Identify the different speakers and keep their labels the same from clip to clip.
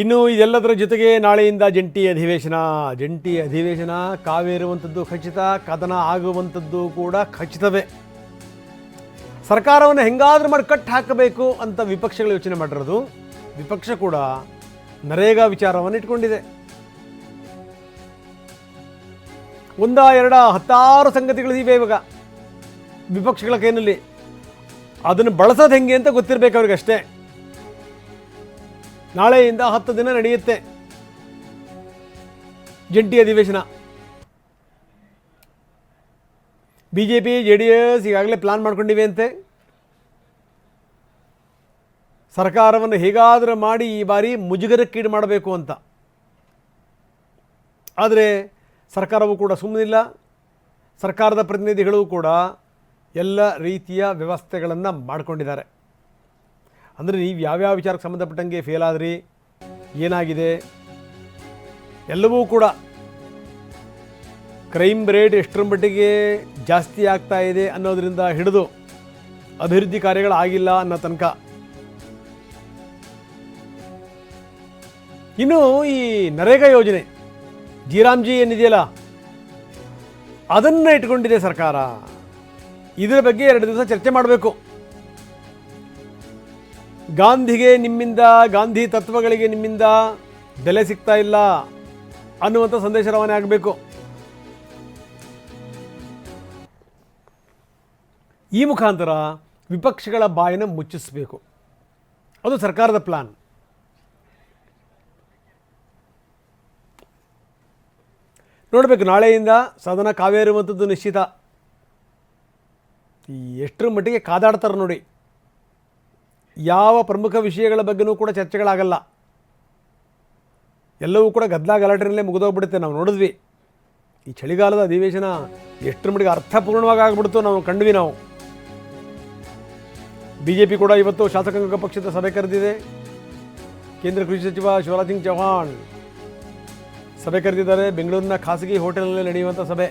Speaker 1: ಇನ್ನು ಇದೆಲ್ಲದರ ಜೊತೆಗೆ ನಾಳೆಯಿಂದ ಜಂಟಿ ಅಧಿವೇಶನ ಕಾವೇರುವಂಥದ್ದು ಖಚಿತ, ಕದನ ಆಗುವಂಥದ್ದು ಕೂಡ ಖಚಿತವೇ. ಸರ್ಕಾರವನ್ನು ಹೆಂಗಾದ್ರೂ ಮಾಡಿ ಕಟ್ ಹಾಕಬೇಕು ಅಂತ ವಿಪಕ್ಷಗಳು ಯೋಚನೆ ಮಾಡಿರೋದು. ವಿಪಕ್ಷ ಕೂಡ ನರೇಗಾ ವಿಚಾರವನ್ನು ಇಟ್ಕೊಂಡಿದೆ. ಒಂದ ಎರಡ 10 ಸಂಗತಿಗಳು ಇವೆ ಇವಾಗ ವಿಪಕ್ಷಗಳ ಕೈನಲ್ಲಿ. ಅದನ್ನು ಬಳಸೋದು ಹೆಂಗೆ ಅಂತ ಗೊತ್ತಿರಬೇಕು ಅವ್ರಿಗಷ್ಟೇ. ನಾಳೆಯಿಂದ 10 ದಿನ ನಡೆಯುತ್ತೆ ಜಂಟಿ ಅಧಿವೇಶನ. ಬಿಜೆಪಿ JDS ಈಗಾಗಲೇ ಪ್ಲಾನ್ ಮಾಡ್ಕೊಂಡಿವೆ ಅಂತೆ. ಸರ್ಕಾರವನ್ನು ಹೇಗಾದರೂ ಮಾಡಿ ಈ ಬಾರಿ ಮುಜುಗರಕ್ಕೀಡು ಮಾಡಬೇಕು ಅಂತ. ಆದರೆ ಸರ್ಕಾರವೂ ಕೂಡ ಸುಮ್ಮನಿಲ್ಲ. ಸರ್ಕಾರದ ಪ್ರತಿನಿಧಿಗಳು ಕೂಡ ಎಲ್ಲ ರೀತಿಯ ವ್ಯವಸ್ಥೆಗಳನ್ನು ಮಾಡಿಕೊಂಡಿದ್ದಾರೆ. ಅಂದರೆ ನೀವು ಯಾವ್ಯಾವ ವಿಚಾರಕ್ಕೆ ಸಂಬಂಧಪಟ್ಟಂಗೆ ಫೇಲ್ ಆದ್ರಿ, ಏನಾಗಿದೆ ಎಲ್ಲವೂ ಕೂಡ, ಕ್ರೈಮ್ ರೇಟ್ ಎಷ್ಟರ ಮಟ್ಟಿಗೆ ಜಾಸ್ತಿ ಆಗ್ತಾ ಇದೆ ಅನ್ನೋದರಿಂದ ಹಿಡಿದು ಅಭಿವೃದ್ಧಿ ಕಾರ್ಯಗಳಾಗಿಲ್ಲ ಅನ್ನೋ ತನಕ. ಇನ್ನು ಈ ನರೇಗಾ ಯೋಜನೆ ಜಿ ಏನಿದೆಯಲ್ಲ ಅದನ್ನು ಇಟ್ಕೊಂಡಿದೆ ಸರ್ಕಾರ. ಇದರ ಬಗ್ಗೆ 2 ದಿವಸ ಚರ್ಚೆ ಮಾಡಬೇಕು. ಗಾಂಧಿ ತತ್ವಗಳಿಗೆ ನಿಮ್ಮಿಂದ ಬೆಲೆ ಸಿಗ್ತಾ ಇಲ್ಲ ಅನ್ನುವಂಥ ಸಂದೇಶ ರವಾನೆ ಆಗಬೇಕು. ಈ ಮುಖಾಂತರ ವಿಪಕ್ಷಗಳ ಬಾಯನ್ನು ಮುಚ್ಚಿಸಬೇಕು. ಅದು ಸರ್ಕಾರದ ಪ್ಲಾನ್. ನೋಡಬೇಕು, ನಾಳೆಯಿಂದ ಸದನ ಕಾವೇರುವಂಥದ್ದು ನಿಶ್ಚಿತ. ಎಷ್ಟರ ಮಟ್ಟಿಗೆ ಕಾದಾಡ್ತಾರೆ ನೋಡಿ. ಯಾವ ಪ್ರಮುಖ ವಿಷಯಗಳ ಬಗ್ಗೆನೂ ಕೂಡ ಚರ್ಚೆಗಳಾಗಲ್ಲ. ಎಲ್ಲವೂ ಕೂಡ ಗಲಾಟೆಯಲ್ಲೇ ಮುಗಿದೋಗ್ಬಿಡುತ್ತೆ. ನಾವು ನೋಡಿದ್ವಿ ಈ ಚಳಿಗಾಲದ ಅಧಿವೇಶನ ಎಷ್ಟರ ಮಟ್ಟಿಗೆ ಅರ್ಥಪೂರ್ಣವಾಗಿ ಆಗಿಬಿಡ್ತು ನಾವು ಕಂಡ್ವಿ. ನಾವು ಬಿಜೆಪಿ ಕೂಡ ಇವತ್ತು ಶಾಸಕಾಂಗ ಪಕ್ಷದ ಸಭೆ ಕರೆದಿದೆ. ಕೇಂದ್ರ ಕೃಷಿ ಸಚಿವ ಶಿವರಾಜ್ ಸಿಂಗ್ ಚೌಹಾಣ್ ಸಭೆ ಕರೆದಿದ್ದಾರೆ. ಬೆಂಗಳೂರಿನ ಖಾಸಗಿ ಹೋಟೆಲ್ನಲ್ಲಿ ನಡೆಯುವಂಥ ಸಭೆ,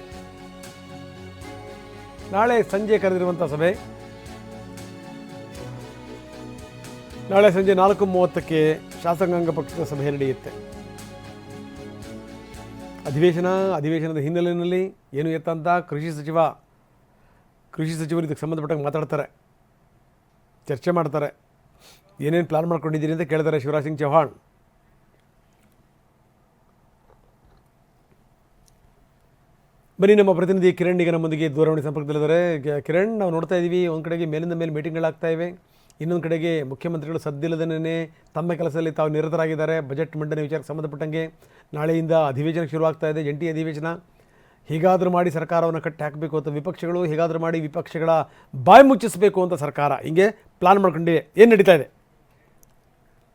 Speaker 1: ನಾಳೆ ಸಂಜೆ ಕರೆದಿರುವಂಥ ಸಭೆ. ನಾಳೆ ಸಂಜೆ 4:30ಕ್ಕೆ ಶಾಸಕಾಂಗ ಪಕ್ಷದ ಸಭೆ ನಡೆಯುತ್ತೆ. ಅಧಿವೇಶನದ ಹಿನ್ನೆಲೆಯಲ್ಲಿ ಏನು ಎತ್ತ ಅಂತ ಕೃಷಿ ಸಚಿವರು ಇದಕ್ಕೆ ಸಂಬಂಧಪಟ್ಟಂಗೆ ಮಾತಾಡ್ತಾರೆ, ಚರ್ಚೆ ಮಾಡ್ತಾರೆ. ಏನೇನು ಪ್ಲಾನ್ ಮಾಡ್ಕೊಂಡಿದ್ದೀರಿ ಅಂತ ಕೇಳ್ತಾರೆ ಶಿವರಾಜ್ ಸಿಂಗ್ ಚೌಹಾಣ್. ಬನ್ನಿ, ನಮ್ಮ ಪ್ರತಿನಿಧಿ ಕಿರಣ್ ಈಗ ನಮ್ಮೊಂದಿಗೆ ದೂರವಾಣಿ ಸಂಪರ್ಕದಲ್ಲಿದ್ದಾರೆ. ಕಿರಣ್, ನಾವು ನೋಡ್ತಾ ಇದ್ದೀವಿ, ಒಂದು ಕಡೆಗೆ ಮೇಲಿಂದ ಮೇಲೆ ಮೀಟಿಂಗ್ಗಳಾಗ್ತಾ ಇವೆ, ಇನ್ನೊಂದು ಕಡೆಗೆ ಮುಖ್ಯಮಂತ್ರಿಗಳು ಸದ್ದಿಲ್ಲದೇ ತಮ್ಮ ಕೆಲಸದಲ್ಲಿ ತಾವು ನಿರತರಾಗಿದ್ದಾರೆ. ಬಜೆಟ್ ಮಂಡನೆ ವಿಚಾರಕ್ಕೆ ಸಂಬಂಧಪಟ್ಟಂಗೆ ನಾಳೆಯಿಂದ ಅಧಿವೇಶನ ಶುರುವಾಗ್ತಾ ಇದೆ, ಜಂಟಿ ಅಧಿವೇಶನ. ಹೀಗಾದರೂ ಮಾಡಿ ಸರ್ಕಾರವನ್ನು ಕಟ್ಟಿ ಹಾಕಬೇಕು ಅಂತ ವಿಪಕ್ಷಗಳು, ಹೇಗಾದರೂ ಮಾಡಿ ವಿಪಕ್ಷಗಳ ಬಾಯಿ ಮುಚ್ಚಿಸಬೇಕು ಅಂತ ಸರ್ಕಾರ ಹಿಂಗೆ ಪ್ಲಾನ್ ಮಾಡ್ಕೊಂಡಿವೆ. ಏನು ನಡೀತಾ ಇದೆ?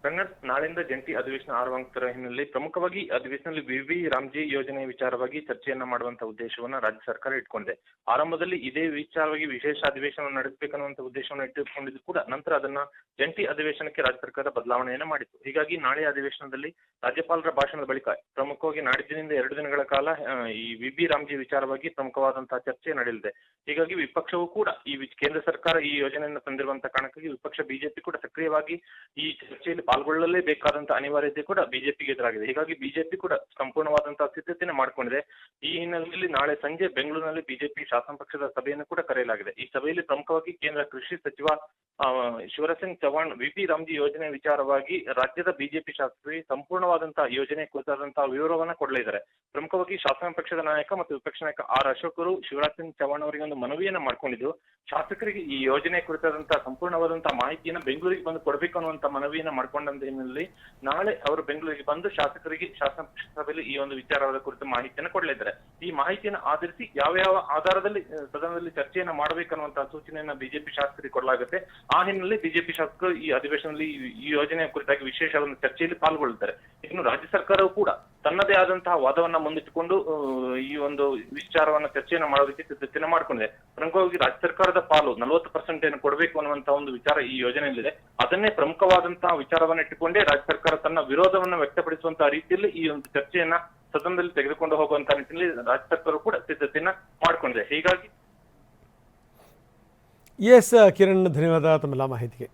Speaker 2: ರಂಗನಾಥ್, ನಾಳೆಯಿಂದ ಜಂಟಿ ಅಧಿವೇಶನ ಆರಂಭವಾಗುತ್ತಿರುವ ಹಿನ್ನೆಲೆಯಲ್ಲಿ ಪ್ರಮುಖವಾಗಿ ಅಧಿವೇಶನದಲ್ಲಿ ವಿ ರಾಮ್ಜಿ ಯೋಜನೆ ವಿಚಾರವಾಗಿ ಚರ್ಚೆಯನ್ನ ಮಾಡುವಂತಹ ಉದ್ದೇಶವನ್ನ ರಾಜ್ಯ ಸರ್ಕಾರ ಇಟ್ಕೊಂಡಿದೆ. ಆರಂಭದಲ್ಲಿ ಇದೇ ವಿಚಾರವಾಗಿ ವಿಶೇಷ ಅಧಿವೇಶನ ನಡೆಸಬೇಕನ್ನುವಂತ ಉದ್ದೇಶವನ್ನು ಇಟ್ಟುಕೊಂಡಿದ್ದು ಕೂಡ ನಂತರ ಅದನ್ನ ಜಂಟಿ ಅಧಿವೇಶನಕ್ಕೆ ರಾಜ್ಯ ಸರ್ಕಾರ ಬದಲಾವಣೆಯನ್ನ ಮಾಡಿತ್ತು. ಹೀಗಾಗಿ ನಾಳೆ ಅಧಿವೇಶನದಲ್ಲಿ ರಾಜ್ಯಪಾಲರ ಭಾಷಣದ ಬಳಿಕ ಪ್ರಮುಖವಾಗಿ ನಾಡಿದ್ದಿನಿಂದ 2 ದಿನಗಳ ಕಾಲ ಈ ವಿ ರಾಮ್ಜಿ ವಿಚಾರವಾಗಿ ಪ್ರಮುಖವಾದಂತಹ ಚರ್ಚೆ ನಡೆಯಲಿದೆ. ಹೀಗಾಗಿ ವಿಪಕ್ಷವು ಕೂಡ ಈ ಕೇಂದ್ರ ಸರ್ಕಾರ ಈ ಯೋಜನೆಯನ್ನು ತಂದಿರುವಂತಹ ಕಾರಣಕ್ಕಾಗಿ ವಿಪಕ್ಷ ಬಿಜೆಪಿ ಕೂಡ ಸಕ್ರಿಯವಾಗಿ ಈ ಚರ್ಚೆಯಲ್ಲಿ ಪಾಲ್ಗೊಳ್ಳಲೇಬೇಕಾದಂತಹ ಅನಿವಾರ್ಯತೆ ಕೂಡ ಬಿಜೆಪಿಗೆ ಎದುರಾಗಿದೆ. ಹೀಗಾಗಿ ಬಿಜೆಪಿ ಕೂಡ ಸಂಪೂರ್ಣವಾದಂತಹ ಸಿದ್ಧತೆಯನ್ನು ಮಾಡಿಕೊಂಡಿದೆ. ಈ ಹಿನ್ನೆಲೆಯಲ್ಲಿ ನಾಳೆ ಸಂಜೆ ಬೆಂಗಳೂರಿನಲ್ಲಿ ಬಿಜೆಪಿ ಶಾಸನ ಪಕ್ಷದ ಸಭೆಯನ್ನು ಕೂಡ ಕರೆಯಲಾಗಿದೆ. ಈ ಸಭೆಯಲ್ಲಿ ಪ್ರಮುಖವಾಗಿ ಕೇಂದ್ರ ಕೃಷಿ ಸಚಿವ ಶಿವರಾಜ್ ಸಿಂಗ್ ಚೌಹಾಣ್ ವಿ ರಾಮ್ಜಿ ಯೋಜನೆ ವಿಚಾರವಾಗಿ ರಾಜ್ಯದ ಬಿಜೆಪಿ ಶಾಸಕರಿಗೆ ಸಂಪೂರ್ಣವಾದಂತಹ ಯೋಜನೆ ಕುರಿತಾದಂತಹ ವಿವರವನ್ನ ಕೊಡಲಿದ್ದಾರೆ. ಪ್ರಮುಖವಾಗಿ ಶಾಸನ ಪಕ್ಷದ ನಾಯಕ ಮತ್ತು ವಿಪಕ್ಷ ನಾಯಕ ಅಶೋಕರು ಶಿವರಾಜ್ ಸಿಂಗ್ ಚೌಹಾಣ್ ಅವರಿಗೆ ಒಂದು ಮನವಿಯನ್ನ ಮಾಡ್ಕೊಂಡಿದ್ದು, ಶಾಸಕರಿಗೆ ಈ ಯೋಜನೆ ಕುರಿತಾದಂತಹ ಸಂಪೂರ್ಣವಾದಂತಹ ಮಾಹಿತಿಯನ್ನು ಬೆಂಗಳೂರಿಗೆ ಬಂದು ಕೊಡಬೇಕು ಅನ್ನುವಂತ ಮನವಿಯನ್ನ ಮಾಡ್ಕೊಂಡಂತ ಹಿನ್ನೆಲೆಯಲ್ಲಿ ನಾಳೆ ಅವರು ಬೆಂಗಳೂರಿಗೆ ಬಂದು ಶಾಸಕರಿಗೆ ಶಾಸನ ಪಕ್ಷ ಸಭೆಯಲ್ಲಿ ಈ ಒಂದು ವಿಚಾರದ ಕುರಿತು ಮಾಹಿತಿಯನ್ನು ಕೊಡಲಿದ್ದಾರೆ. ಈ ಮಾಹಿತಿಯನ್ನು ಆಧರಿಸಿ ಯಾವ ಆಧಾರದಲ್ಲಿ ಸದನದಲ್ಲಿ ಚರ್ಚೆಯನ್ನ ಮಾಡಬೇಕನ್ನುವಂತಹ ಸೂಚನೆಯನ್ನ ಬಿಜೆಪಿ ಶಾಸಕರಿಗೆ ಕೊಡಲಾಗುತ್ತೆ. ಆ ಹಿನ್ನೆಲೆ ಬಿಜೆಪಿ ಶಾಸಕರು ಈ ಅಧಿವೇಶನದಲ್ಲಿ ಈ ಯೋಜನೆಯ ಕುರಿತಾಗಿ ವಿಶೇಷ ಒಂದು ಚರ್ಚೆಯಲ್ಲಿ ಪಾಲ್ಗೊಳ್ಳುತ್ತಾರೆ. ಇನ್ನು ರಾಜ್ಯ ಸರ್ಕಾರವು ಕೂಡ ತನ್ನದೇ ಆದಂತಹ ವಾದವನ್ನ ಮುಂದಿಟ್ಟುಕೊಂಡು ಈ ಒಂದು ವಿಚಾರವನ್ನ ಚರ್ಚೆಯನ್ನು ಮಾಡೋದಕ್ಕೆ ಸಿದ್ಧತೆಯನ್ನು ಮಾಡಿಕೊಂಡಿದೆ. ಪ್ರಮುಖವಾಗಿ ರಾಜ್ಯ ಸರ್ಕಾರದ ಪಾಲು 40% ಕೊಡಬೇಕು ಅನ್ನುವಂತಹ ಒಂದು ವಿಚಾರ ಈ ಯೋಜನೆಯಲ್ಲಿದೆ. ಅದನ್ನೇ ಪ್ರಮುಖವಾದಂತಹ ವಿಚಾರವನ್ನ ಇಟ್ಟುಕೊಂಡೇ ರಾಜ್ಯ ಸರ್ಕಾರ ತನ್ನ ವಿರೋಧವನ್ನ ವ್ಯಕ್ತಪಡಿಸುವಂತಹ ರೀತಿಯಲ್ಲಿ ಈ ಒಂದು ಚರ್ಚೆಯನ್ನ ಸದನದಲ್ಲಿ ತೆಗೆದುಕೊಂಡು ಹೋಗುವಂತಹ ನಿಟ್ಟಿನಲ್ಲಿ ರಾಜ್ಯ ಸರ್ಕಾರ ಕೂಡ ಸಿದ್ಧತೆಯನ್ನ ಮಾಡಿಕೊಂಡಿದೆ. ಹೀಗಾಗಿ
Speaker 1: ಎಸ್ ಕಿರಣ್, ಧನ್ಯವಾದ ತಮ್ಮೆಲ್ಲ ಮಾಹಿತಿಗೆ.